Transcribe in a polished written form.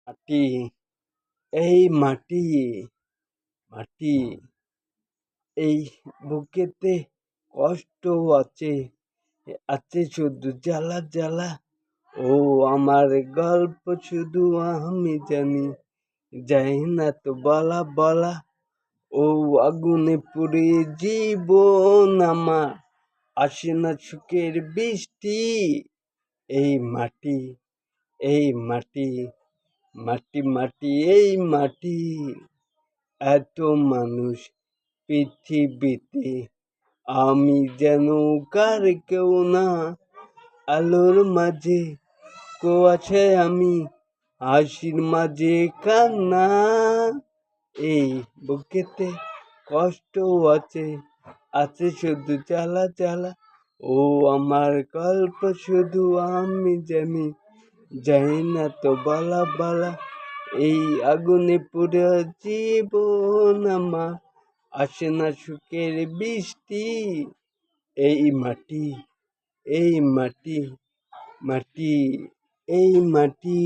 মাটি, এই মাটি, মাটি, এই বুকেতে কষ্ট আছে, আছে শুধু জ্বালা জ্বালা। ও আমার গল্প শুধু আমি জানি, যাই না তো বলা বলা। ও আগুনে পুড়ে জীবন আমার, আসে না সুখের বৃষ্টি। এই মাটি, এই মাটি, মাটি মাটি এই মাটি। এত মানুষ পৃথিবীতে, আমি যেন কার কেউ না। আলোর মাঝে কুয়াশায় আমি, হাসির মাঝে কান্না। এই বুকেতে কষ্ট আছে, আছে শুধু জ্বালা জ্বালা। ও আমার গল্প শুধু আমি জানি, যাই না তো বলা বলা। এই আগুনে পুরো জীবন আমার, আসে না সুখের বৃষ্টি। এই মাটি, এই মাটি, মাটি, এই মাটি।